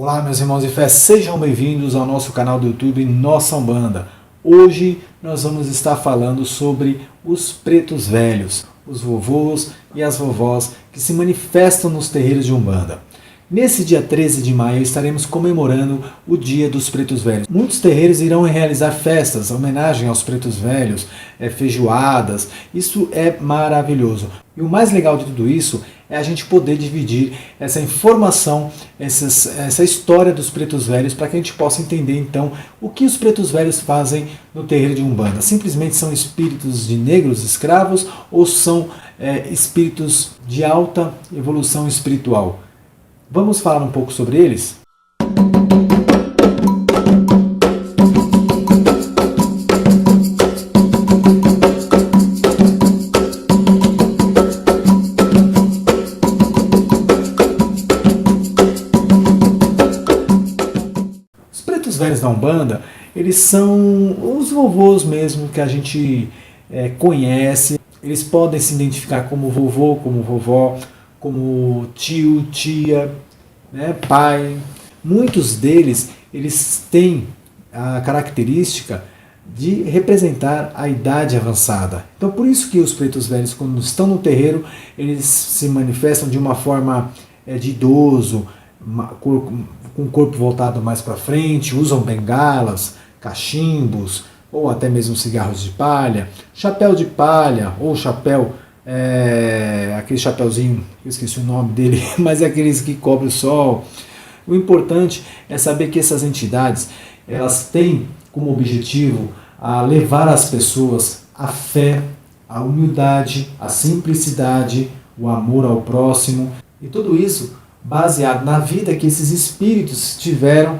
Olá, meus irmãos de fé, sejam bem-vindos ao nosso canal do YouTube Nossa Umbanda. Hoje nós vamos estar falando sobre os pretos velhos, os vovôs e as vovós que se manifestam nos terreiros de Umbanda. Nesse dia 13 de maio estaremos comemorando o Dia dos Pretos Velhos. Muitos terreiros irão realizar festas, homenagem aos pretos velhos, feijoadas. Isso é maravilhoso. E o mais legal de tudo isso é a gente poder dividir essa informação, essa história dos pretos velhos, para que a gente possa entender então o que os pretos velhos fazem no terreiro de Umbanda. Simplesmente são espíritos de negros escravos ou são espíritos de alta evolução espiritual? Vamos falar um pouco sobre eles? Os pretos velhos da Umbanda, eles são os vovôs mesmo que a gente conhece. Eles podem se identificar como vovô, como vovó, como tio, tia, pai. Muitos deles eles têm a característica de representar a idade avançada. Então por isso que os pretos velhos, quando estão no terreiro, eles se manifestam de uma forma de idoso, com o corpo voltado mais para frente, usam bengalas, cachimbos, ou até mesmo cigarros de palha, chapéu de palha ou chapéu, aquele chapéuzinho, eu esqueci o nome dele, mas é aqueles que cobrem o sol. O importante é saber que essas entidades, elas têm como objetivo a levar as pessoas à fé, à humildade, à simplicidade, o amor ao próximo, e tudo isso baseado na vida que esses espíritos tiveram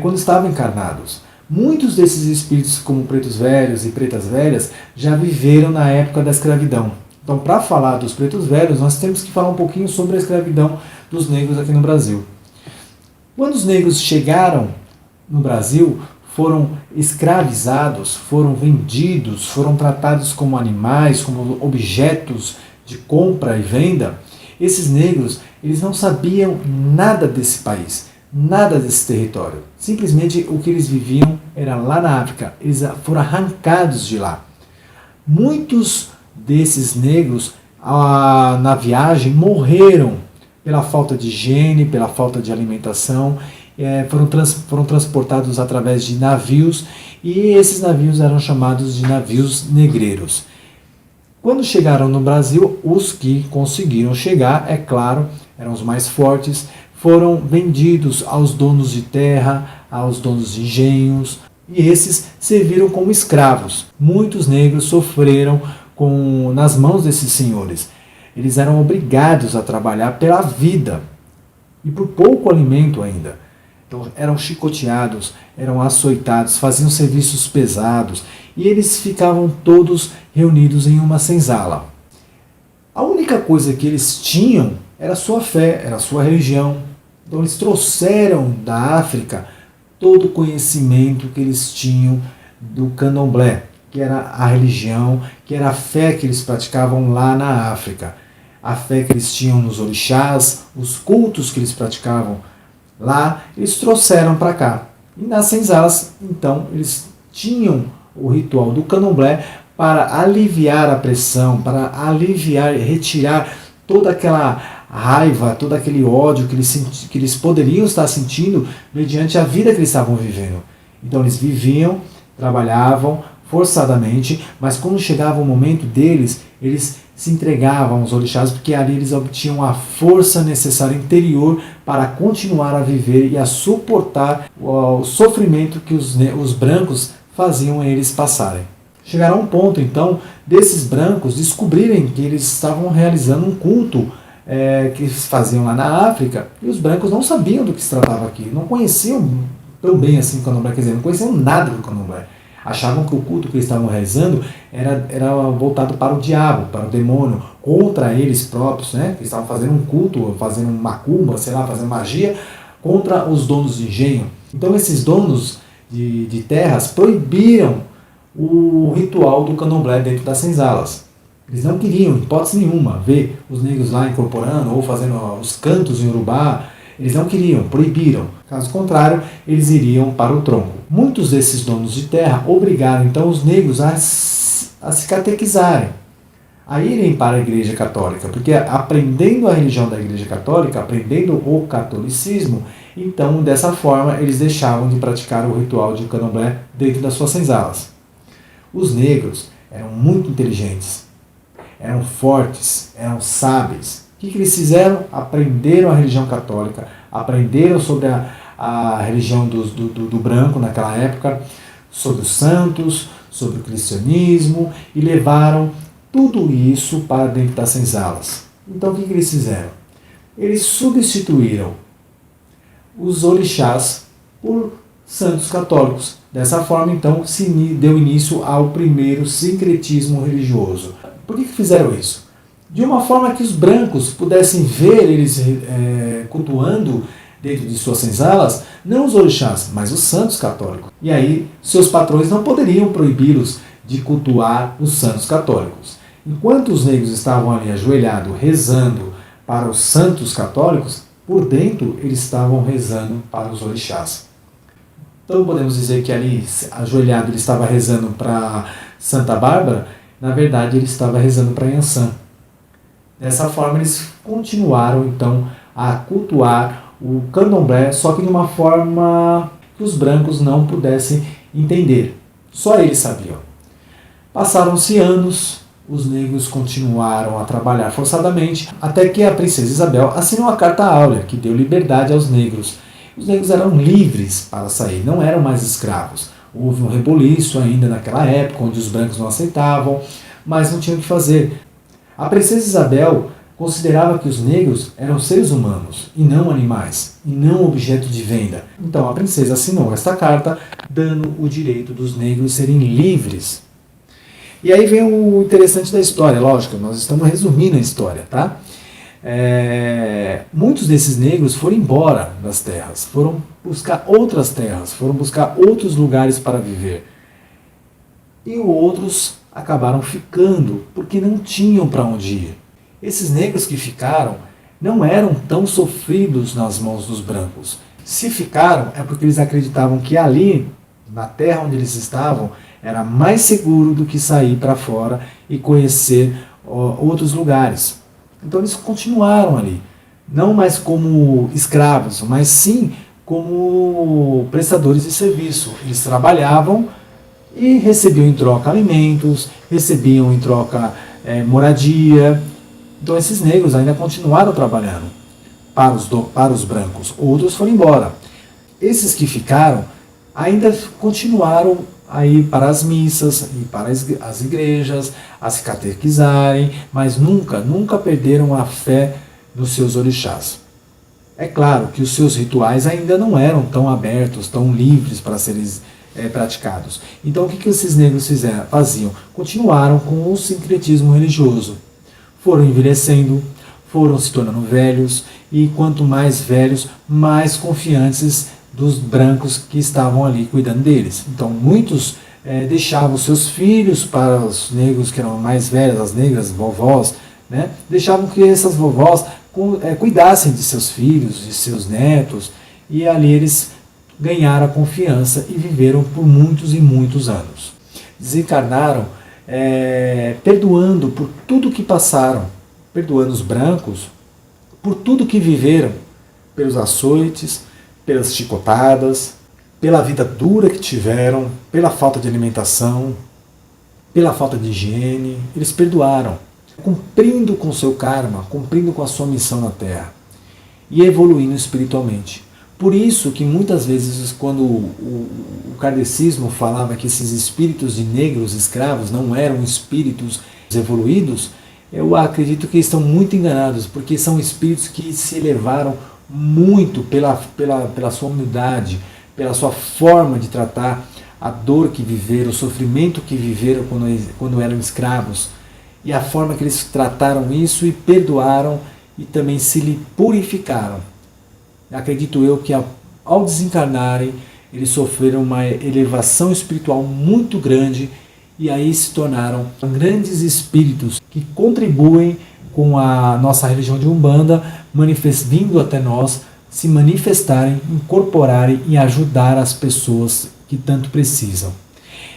quando estavam encarnados. Muitos desses espíritos, como pretos velhos e pretas velhas, já viveram na época da escravidão. Então, para falar dos pretos velhos, nós temos que falar um pouquinho sobre a escravidão dos negros aqui no Brasil. Quando os negros chegaram no Brasil, foram escravizados, foram vendidos, foram tratados como animais, como objetos de compra e venda. Esses negros, eles não sabiam nada desse país, nada desse território. Simplesmente o que eles viviam era lá na África. Eles foram arrancados de lá. Muitos desses negros na viagem morreram pela falta de higiene, pela falta de alimentação, foram transportados através de navios, e esses navios eram chamados de navios negreiros. Quando chegaram no Brasil, os que conseguiram chegar, é claro, eram os mais fortes, foram vendidos aos donos de terra, aos donos de engenhos, e esses serviram como escravos. Muitos negros sofreram nas mãos desses senhores. Eles eram obrigados a trabalhar pela vida e por pouco alimento ainda. Então eram chicoteados, eram açoitados, faziam serviços pesados, e eles ficavam todos reunidos em uma senzala. A única coisa que eles tinham era a sua fé, era a sua religião. Então eles trouxeram da África todo o conhecimento que eles tinham do candomblé, que era a religião, que era a fé que eles praticavam lá na África. A fé que eles tinham nos orixás, os cultos que eles praticavam lá, eles trouxeram para cá. E nas senzalas, então, eles tinham o ritual do candomblé para aliviar a pressão, para aliviar, retirar toda aquela raiva, todo aquele ódio que eles poderiam estar sentindo mediante a vida que eles estavam vivendo. Então eles viviam, trabalhavam forçadamente, mas quando chegava o momento deles, eles se entregavam aos orixás, porque ali eles obtinham a força necessária interior para continuar a viver e a suportar o sofrimento que os brancos faziam eles passarem. Chegaram a um ponto, então, desses brancos descobrirem que eles estavam realizando um culto que eles faziam lá na África, e os brancos não sabiam do que se tratava aqui, não conheciam tão bem assim o candomblé, quer dizer, não conheciam nada do candomblé. Achavam que o culto que eles estavam realizando era voltado para o diabo, para o demônio, contra eles próprios, né? Eles estavam fazendo um culto, fazendo macumba, sei lá, fazendo magia, contra os donos de engenho. Então esses donos de terras proibiram o ritual do candomblé dentro das senzalas. Eles não queriam, em hipótese nenhuma, ver os negros lá incorporando ou fazendo os cantos em Urubá, Eles não queriam, proibiram. Caso contrário, eles iriam para o tronco. Muitos desses donos de terra obrigaram então os negros a se catequizarem, a irem para a Igreja Católica, porque aprendendo a religião da Igreja Católica, aprendendo o catolicismo, então dessa forma eles deixavam de praticar o ritual de candomblé dentro das suas senzalas. Os negros eram muito inteligentes, eram fortes, eram sábios. O que eles fizeram? Aprenderam a religião católica, aprenderam sobre a religião do branco naquela época, sobre os santos, sobre o cristianismo, e levaram tudo isso para dentro das senzalas. Então o que eles fizeram? Eles substituíram os orixás por santos católicos. Dessa forma, então, se deu início ao primeiro sincretismo religioso. Por que fizeram isso? De uma forma que os brancos pudessem ver eles cultuando dentro de suas senzalas, não os orixás, mas os santos católicos. E aí, seus patrões não poderiam proibi-los de cultuar os santos católicos. Enquanto os negros estavam ali ajoelhados, rezando para os santos católicos, por dentro eles estavam rezando para os orixás. Então podemos dizer que ali, ajoelhado, ele estava rezando para Santa Bárbara, na verdade ele estava rezando para Yansan. Dessa forma eles continuaram então a cultuar o candomblé, só que de uma forma que os brancos não pudessem entender. Só eles sabiam. Passaram-se anos, os negros continuaram a trabalhar forçadamente, até que a princesa Isabel assinou a Carta Áurea, que deu liberdade aos negros. Os negros eram livres para sair, não eram mais escravos. Houve um reboliço ainda naquela época, onde os brancos não aceitavam, mas não tinham o que fazer. A princesa Isabel considerava que os negros eram seres humanos, e não animais, e não objeto de venda. Então a princesa assinou esta carta, dando o direito dos negros serem livres. E aí vem o interessante da história, lógico, nós estamos resumindo a história, tá? Muitos desses negros foram embora das terras, foram buscar outras terras, foram buscar outros lugares para viver. E outros acabaram ficando, porque não tinham para onde ir. Esses negros que ficaram não eram tão sofridos nas mãos dos brancos. Se ficaram, é porque eles acreditavam que ali, na terra onde eles estavam, era mais seguro do que sair para fora e conhecer outros lugares. Então eles continuaram ali, não mais como escravos, mas sim como prestadores de serviço. Eles trabalhavam e recebiam em troca alimentos, recebiam em troca moradia. Então esses negros ainda continuaram trabalhando para os brancos. Outros foram embora. Esses que ficaram ainda continuaram a ir para as missas, ir para as igrejas, a se catequizarem, mas nunca perderam a fé nos seus orixás. É claro que os seus rituais ainda não eram tão abertos, tão livres para serem praticados. Então o que esses negros faziam? Continuaram com o sincretismo religioso. Foram envelhecendo, foram se tornando velhos, e quanto mais velhos, mais confiantes dos brancos que estavam ali cuidando deles. Então muitos deixavam seus filhos para os negros que eram mais velhos, as negras, vovós, né? Deixavam que essas vovós cuidassem de seus filhos, de seus netos, e ali eles ganharam a confiança e viveram por muitos e muitos anos. Desencarnaram perdoando por tudo que passaram, perdoando os brancos por tudo que viveram, pelos açoites, pelas chicotadas, pela vida dura que tiveram, pela falta de alimentação, pela falta de higiene. Eles perdoaram, cumprindo com seu karma, cumprindo com a sua missão na Terra e evoluindo espiritualmente. Por isso que muitas vezes, quando o kardecismo falava que esses espíritos de negros escravos não eram espíritos evoluídos, eu acredito que estão muito enganados, porque são espíritos que se elevaram muito pela sua humildade, pela sua forma de tratar a dor que viveram, o sofrimento que viveram quando eram escravos, e a forma que eles trataram isso e perdoaram e também se purificaram. Acredito eu que ao desencarnarem, eles sofreram uma elevação espiritual muito grande, e aí se tornaram grandes espíritos que contribuem com a nossa religião de Umbanda, vindo até nós se manifestarem, incorporarem e ajudar as pessoas que tanto precisam.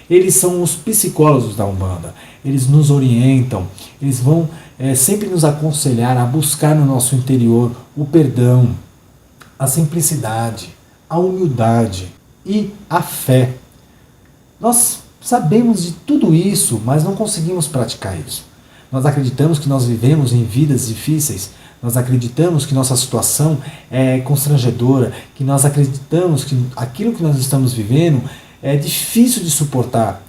Eles são os psicólogos da Umbanda, eles nos orientam, eles vão sempre nos aconselhar a buscar no nosso interior o perdão, a simplicidade, a humildade e a fé. Nós sabemos de tudo isso, mas não conseguimos praticar isso. Nós acreditamos que nós vivemos em vidas difíceis, nós acreditamos que nossa situação é constrangedora, que nós acreditamos que aquilo que nós estamos vivendo é difícil de suportar.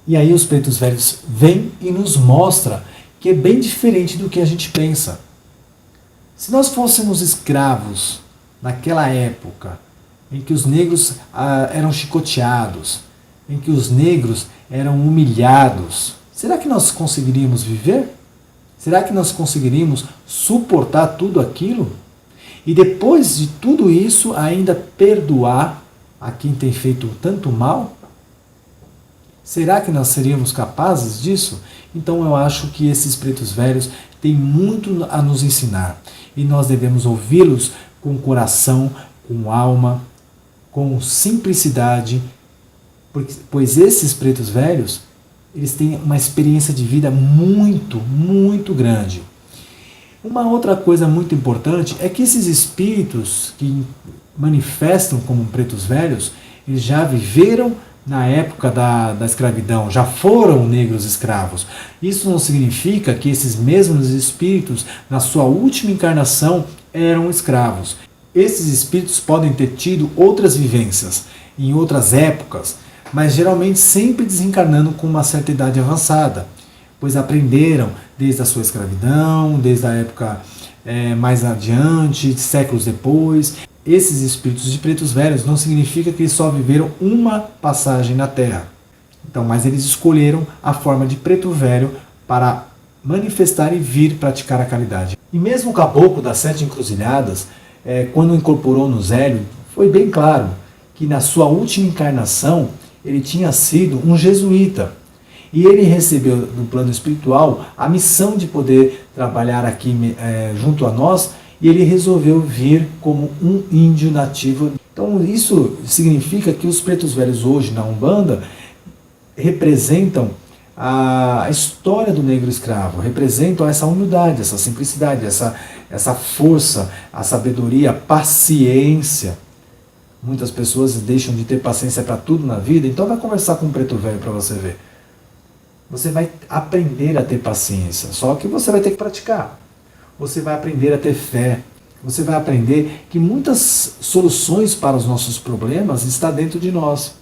E aí os pretos velhos vêm e nos mostram que é bem diferente do que a gente pensa. Se nós fôssemos escravos naquela época em que os negros eram chicoteados, em que os negros eram humilhados, será que nós conseguiríamos viver? Será que nós conseguiríamos suportar tudo aquilo? E depois de tudo isso, ainda perdoar a quem tem feito tanto mal? Será que nós seríamos capazes disso? Então eu acho que esses pretos velhos têm muito a nos ensinar. E nós devemos ouvi-los com coração, com alma, com simplicidade, pois esses pretos velhos, eles têm uma experiência de vida muito, muito grande. Uma outra coisa muito importante é que esses espíritos que manifestam como pretos velhos, eles já viveram na época da escravidão, já foram negros escravos. Isso não significa que esses mesmos espíritos, na sua última encarnação, eram escravos. Esses espíritos podem ter tido outras vivências, em outras épocas, mas geralmente sempre desencarnando com uma certa idade avançada, pois aprenderam desde a sua escravidão, desde a época mais adiante, séculos depois. Esses espíritos de pretos velhos não significa que eles só viveram uma passagem na Terra. Então, mas eles escolheram a forma de preto velho para manifestar e vir praticar a caridade. E mesmo o caboclo das 7 encruzilhadas, quando incorporou no Zélio, foi bem claro que na sua última encarnação ele tinha sido um jesuíta. E ele recebeu no plano espiritual a missão de poder trabalhar aqui junto a nós, e ele resolveu vir como um índio nativo. Então isso significa que os pretos velhos hoje na Umbanda representam a história do negro escravo, representam essa humildade, essa simplicidade, essa força, a sabedoria, a paciência. Muitas pessoas deixam de ter paciência para tudo na vida, então vai conversar com um preto velho para você ver. Você vai aprender a ter paciência, só que você vai ter que praticar. Você vai aprender a ter fé. Você vai aprender que muitas soluções para os nossos problemas estão dentro de nós.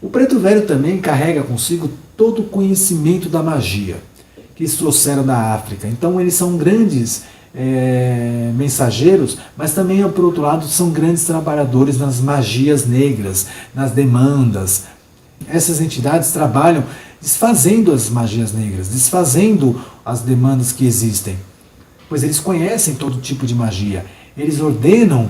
O preto velho também carrega consigo todo o conhecimento da magia que eles trouxeram da África. Então eles são grandes mensageiros, mas também, por outro lado, são grandes trabalhadores nas magias negras, nas demandas. Essas entidades trabalham desfazendo as magias negras, desfazendo as demandas que existem, pois eles conhecem todo tipo de magia. Eles ordenam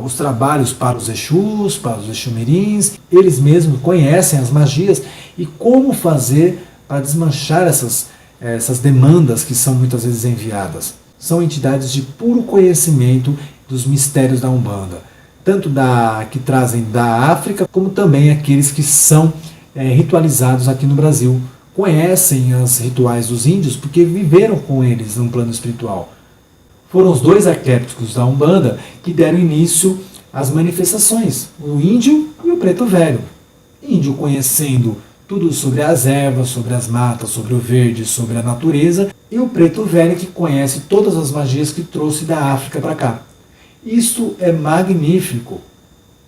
os trabalhos para os Exus, para os Exumirins, eles mesmos conhecem as magias e como fazer para desmanchar essas demandas que são muitas vezes enviadas. São entidades de puro conhecimento dos mistérios da Umbanda, tanto que trazem da África, como também aqueles que são ritualizados aqui no Brasil. Conhecem os rituais dos índios porque viveram com eles no plano espiritual. Foram os 2 arquétipos da Umbanda que deram início às manifestações, o índio e o preto velho. Índio conhecendo tudo sobre as ervas, sobre as matas, sobre o verde, sobre a natureza, e o preto velho que conhece todas as magias que trouxe da África para cá. Isso é magnífico.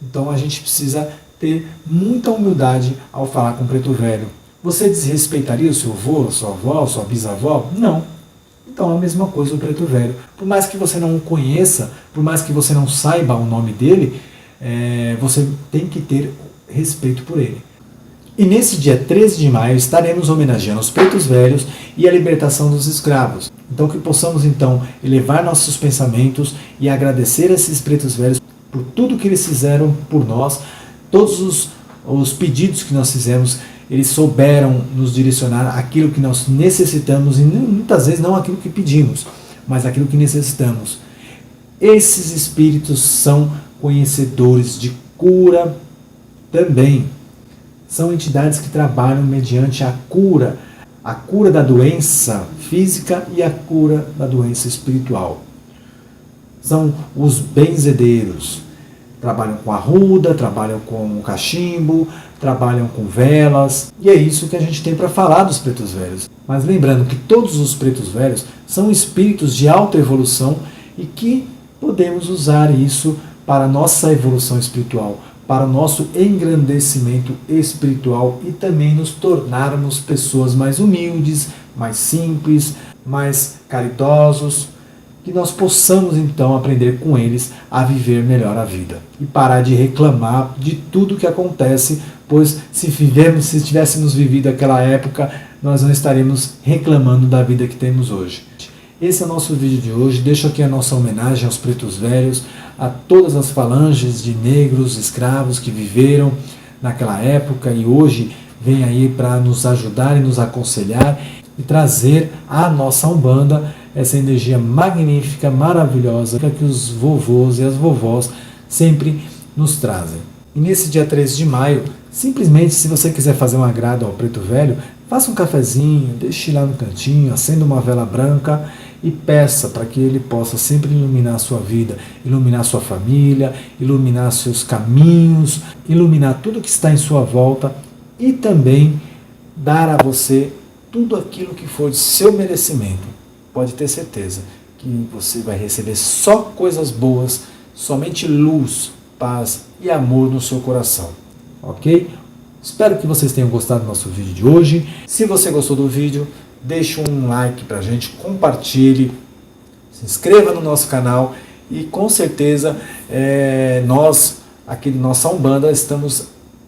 Então a gente precisa ter muita humildade ao falar com o preto velho. Você desrespeitaria o seu avô, a sua avó, a sua bisavó? Não. Então é a mesma coisa o preto velho. Por mais que você não o conheça, por mais que você não saiba o nome dele, você tem que ter respeito por ele. E nesse dia 13 de maio estaremos homenageando os pretos velhos e a libertação dos escravos. Então que possamos então elevar nossos pensamentos e agradecer a esses pretos velhos por tudo que eles fizeram por nós, todos os pedidos que nós fizemos. Eles souberam nos direcionar aquilo que nós necessitamos, e muitas vezes não aquilo que pedimos, mas aquilo que necessitamos. Esses espíritos são conhecedores de cura também. São entidades que trabalham mediante a cura da doença física e a cura da doença espiritual. São os benzedeiros. Trabalham com arruda, trabalham com cachimbo, trabalham com velas. E é isso que a gente tem para falar dos pretos velhos. Mas lembrando que todos os pretos velhos são espíritos de alta evolução e que podemos usar isso para a nossa evolução espiritual, para o nosso engrandecimento espiritual e também nos tornarmos pessoas mais humildes, mais simples, mais caridosos, que nós possamos então aprender com eles a viver melhor a vida e parar de reclamar de tudo que acontece, pois se tivéssemos vivido aquela época, nós não estaremos reclamando da vida que temos hoje. Esse é o nosso vídeo de hoje. Deixo aqui a nossa homenagem aos pretos velhos, a todas as falanges de negros escravos que viveram naquela época e hoje vêm aí para nos ajudar e nos aconselhar e trazer à nossa Umbanda essa energia magnífica, maravilhosa que os vovôs e as vovós sempre nos trazem. E nesse dia 13 de maio, simplesmente, se você quiser fazer um agrado ao preto velho, faça um cafezinho, deixe lá no cantinho, acenda uma vela branca e peça para que ele possa sempre iluminar a sua vida, iluminar a sua família, iluminar seus caminhos, iluminar tudo que está em sua volta e também dar a você tudo aquilo que for de seu merecimento. Pode ter certeza que você vai receber só coisas boas, somente luz, paz e amor no seu coração. Ok? Espero que vocês tenham gostado do nosso vídeo de hoje. Se você gostou do vídeo, deixe um like pra gente, compartilhe, se inscreva no nosso canal e com certeza nós, aqui de nossa Umbanda, estamos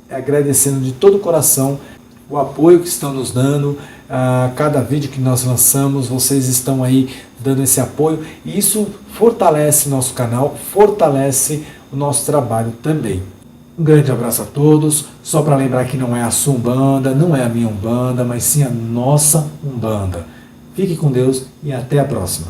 agradecendo de todo o coração o apoio que estão nos dando. A cada vídeo que nós lançamos, vocês estão aí dando esse apoio e isso fortalece nosso canal, fortalece o nosso trabalho também. Um grande abraço a todos, só para lembrar que não é a sua Umbanda, não é a minha Umbanda, mas sim a nossa Umbanda. Fique com Deus e até a próxima.